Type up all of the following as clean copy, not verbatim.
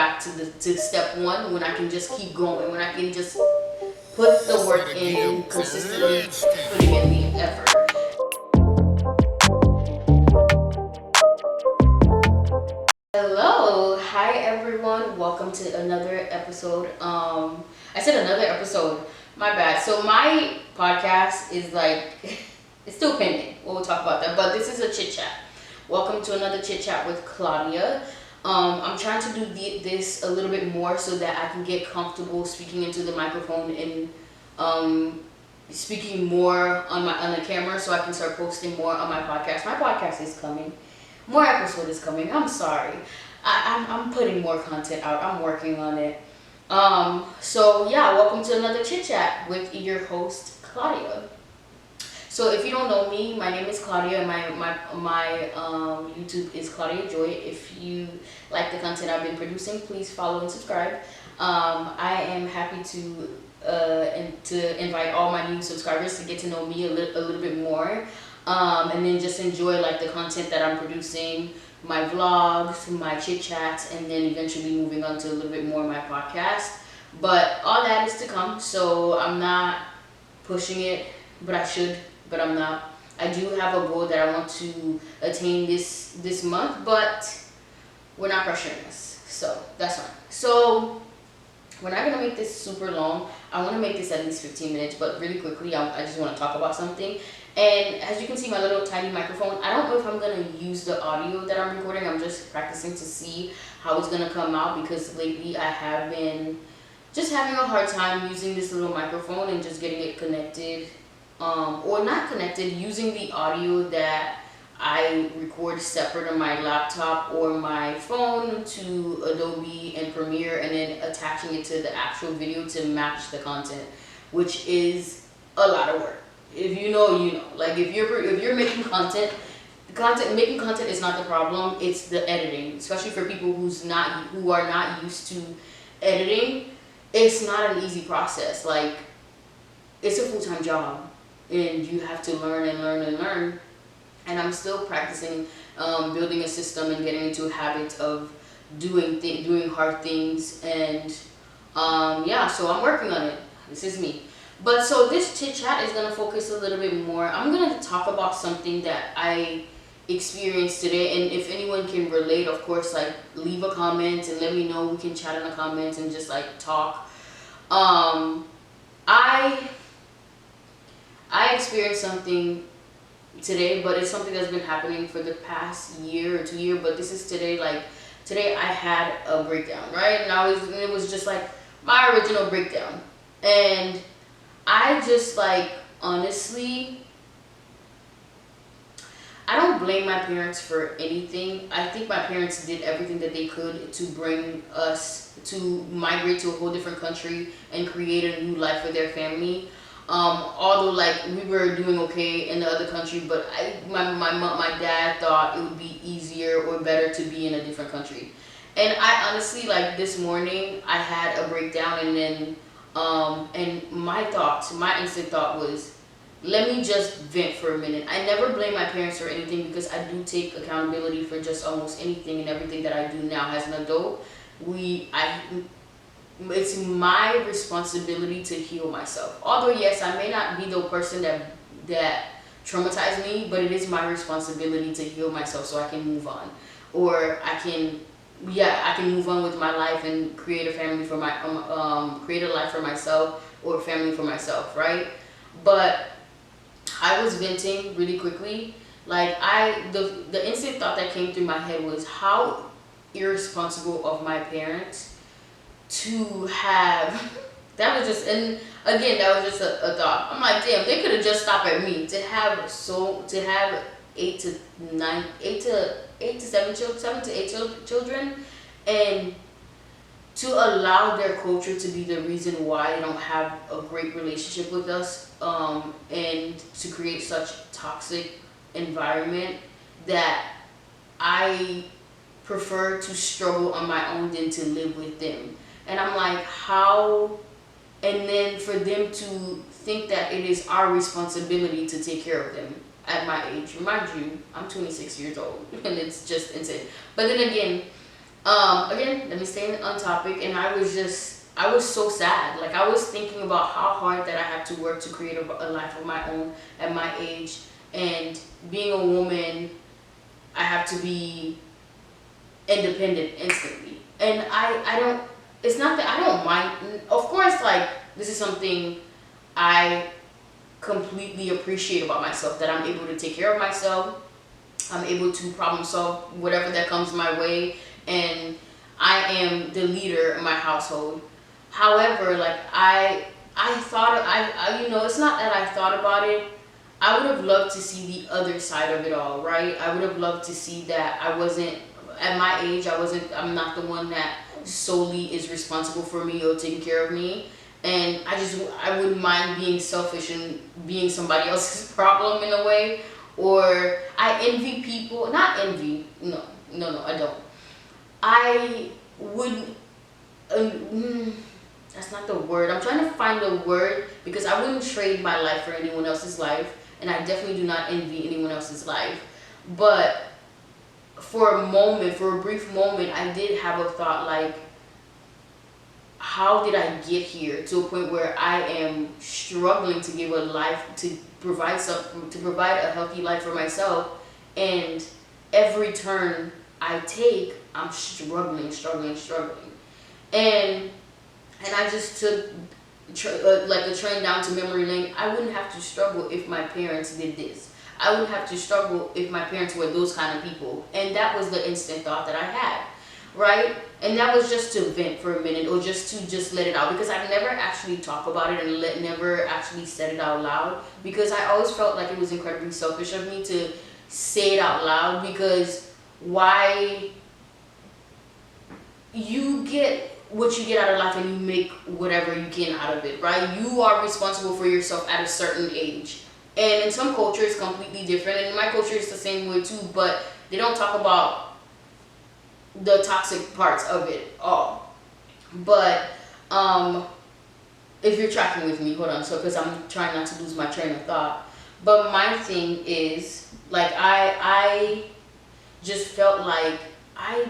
back to step one when I can just keep going, when I can just put the work in and consistently putting in the effort. Hello, hi everyone. Welcome to another episode. I said another episode. My bad. So my podcast is like it's still pending. We'll talk about that. But this is a chit chat. Welcome to another chit chat with Claudia. I'm trying to do this a little bit more so that I can get comfortable speaking into the microphone and speaking more on the camera, so I can start posting more on my podcast. My podcast is coming. More episode is coming. I'm sorry. I'm putting more content out. I'm working on it. So yeah, welcome to another chit chat with your host Claudia. So if you don't know me, my name is Claudia, and my YouTube is Claudia Joy. If you like the content I've been producing, please follow and subscribe. I am happy to invite all my new subscribers to get to know me a little bit more, and then just enjoy like the content that I'm producing, my vlogs, my chit chats, and then eventually moving on to a little bit more of my podcast. But all that is to come. So I'm not pushing it, but I should. But I'm not. I do have a goal that I want to attain this month, but we're not pressuring us, so that's fine. So we're not gonna make this super long. I want to make this at least 15 minutes, but really quickly, I just want to talk about something. And as you can see, my little tiny microphone, I don't know if I'm gonna use the audio that I'm recording. I'm just practicing to see how it's gonna come out, because lately I have been just having a hard time using this little microphone and just getting it connected, or not connected, using the audio that I record separate on my laptop or my phone to Adobe and Premiere, and then attaching it to the actual video to match the content, which is a lot of work. If you know, you know. Like if you're making content, making content is not the problem. It's the editing, especially for people who are not used to editing. It's not an easy process. Like it's a full-time job, and you have to learn and learn and learn. And I'm still practicing, building a system and getting into a habit of doing hard things. And yeah, so I'm working on it. This is me. But so this chit chat is gonna focus a little bit more. I'm gonna talk about something that I experienced today, and if anyone can relate, of course, like leave a comment and let me know. We can chat in the comments and just like talk. I experienced something today, but it's something that's been happening for the past year or 2 years. But this is today. Like today, I had a breakdown, right? And it was just like my original breakdown, and I just like honestly, I don't blame my parents for anything. I think my parents did everything that they could to bring us to migrate to a whole different country and create a new life for their family. Although like we were doing okay in the other country, but my dad thought it would be easier or better to be in a different country. And I honestly, like this morning, I had a breakdown, and then and my instant thought was, let me just vent for a minute. I never blame my parents for anything, because I do take accountability for just almost anything and everything that I do now as an adult. It's my responsibility to heal myself. Although yes, I may not be the person that traumatized me, but it is my responsibility to heal myself so I can move on, or I can move on with my life and create a family for create a life for myself, or a family for myself, right? But I was venting really quickly. Like the instant thought that came through my head was how irresponsible of my parents to have that was just, and again, that was just a thought. I'm like, damn, they could have just stopped at me. To have 7 to 8 children, and to allow their culture to be the reason why they don't have a great relationship with us, and to create such toxic environment that I prefer to struggle on my own than to live with them. And I'm like, how? And then for them to think that it is our responsibility to take care of them at my age. Remind you, I'm 26 years old, and it's just insane. But then again, Again, let me stay on topic. And I was so sad. Like, I was thinking about how hard that I had to work to create a life of my own at my age. And being a woman, I have to be independent instantly. And I don't, it's not that I don't mind. Of course, like, this is something I completely appreciate about myself, that I'm able to take care of myself. I'm able to problem solve whatever that comes my way, and I am the leader in my household. However, like, I thought, you know, it's not that I thought about it. I would have loved to see the other side of it all, right? I would have loved to see that I wasn't, at my age, I'm not the one that solely is responsible for me or taking care of me. And I wouldn't mind being selfish and being somebody else's problem in a way. Or I envy people, not envy, no, I don't. I would, that's not the word. I'm trying to find the word, because I wouldn't trade my life for anyone else's life. And I definitely do not envy anyone else's life. But for a moment, for a brief moment, I did have a thought like, how did I get here to a point where I am struggling to give a life, to provide a healthy life for myself, and every turn I take, I'm struggling, and I just took like the train down to memory lane. I wouldn't have to struggle if my parents did this. I wouldn't have to struggle if my parents were those kind of people. And that was the instant thought that I had, right? And that was just to vent for a minute, or just to let it out, because I've never actually talked about it and never actually said it out loud, because I always felt like it was incredibly selfish of me to say it out loud. Because why, you get what you get out of life and you make whatever you can out of it, right? You are responsible for yourself at a certain age. And in some cultures, it's completely different. And in my culture, it's the same way too, but they don't talk about the toxic parts of it all. But if you're tracking with me, hold on, so because I'm trying not to lose my train of thought. But my thing is, like, I just felt like I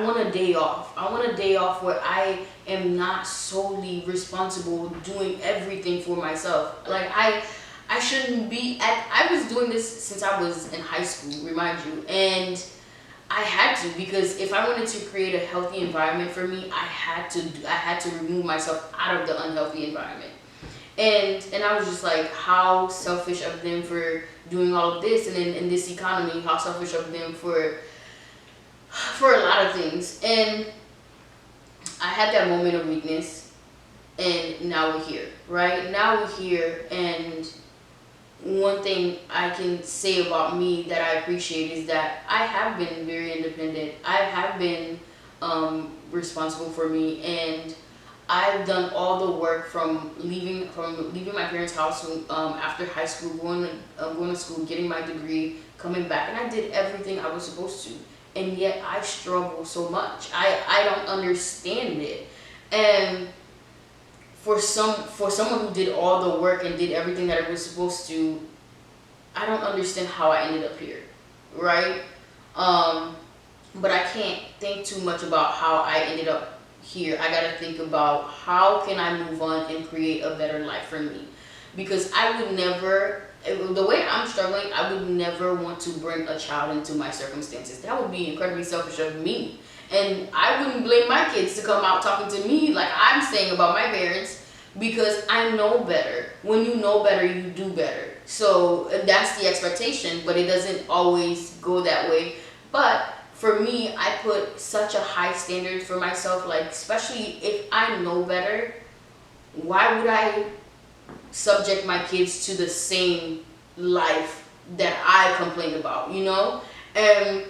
want a day off. I want a day off where I am not solely responsible doing everything for myself. Like, I shouldn't be I was doing this since I was in high school, remind you, and I had to, because if I wanted to create a healthy environment for me, I had to remove myself out of the unhealthy environment. And I was just like, how selfish of them for doing all of this, and in this economy, how selfish of them for a lot of things. And I had that moment of weakness, and now we're here, right? Now we're here, and one thing I can say about me that I appreciate is that I have been very independent. I have been responsible for me, and I've done all the work from leaving my parents' house after high school, going to school, getting my degree, coming back, and I did everything I was supposed to. And yet I struggle so much. I don't understand it. And for someone who did all the work and did everything that I was supposed to, I don't understand how I ended up here, right? But I can't think too much about how I ended up here. I gotta think about how can I move on and create a better life for me. Because I would never, the way I'm struggling, I would never want to bring a child into my circumstances. That would be incredibly selfish of me. And I wouldn't blame my kids to come out talking to me like I'm saying about my parents, because I know better. When you know better, you do better. So that's the expectation, but it doesn't always go that way. But for me, I put such a high standard for myself, like, especially if I know better, why would I subject my kids to the same life that I complained about, you know? And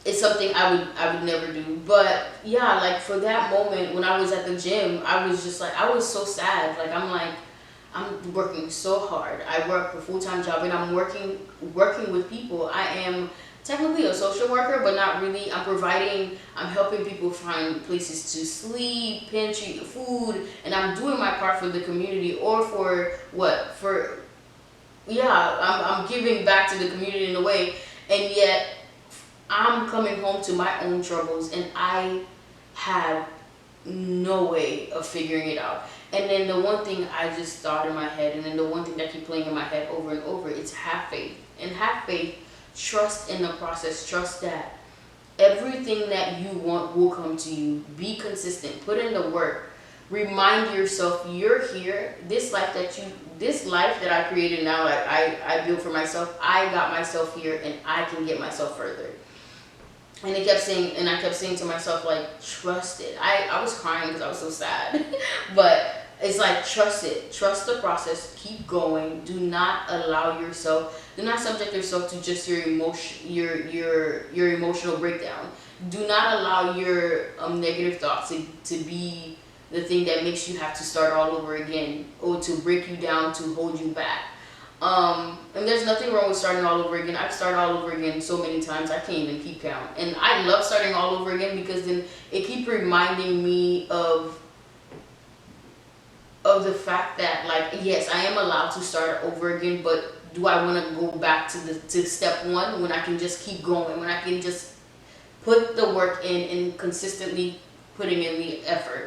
it's something I would never do. But yeah, like, for that moment when I was at the gym, I was just like, I was so sad. Like, I'm working so hard. I work a full-time job, and I'm working with people. I am technically a social worker, but not really. I'm helping people find places to sleep, pantry, food, and I'm doing my part for the community, or I'm giving back to the community in a way. And yet I'm coming home to my own troubles, and I had no way of figuring it out. And then the one thing I just thought in my head, and then the one thing that keep playing in my head over and over, it's have faith. And have faith, trust in the process, trust that everything that you want will come to you. Be consistent, put in the work. Remind yourself you're here. This life that I created now, like I built for myself, I got myself here and I can get myself further. And I kept saying to myself, like, trust it. I was crying because I was so sad. But it's like, trust it. Trust the process. Keep going. Do not subject yourself to just your emotion, your emotional breakdown. Do not allow your negative thoughts to be the thing that makes you have to start all over again, or to break you down, to hold you back. And there's nothing wrong with starting all over again. I've started all over again so many times I can't even keep count. And I love starting all over again because then it keeps reminding me of the fact that, like, yes, I am allowed to start over again, but do I want to go back to step one when I can just keep going, when I can just put the work in and consistently putting in the effort.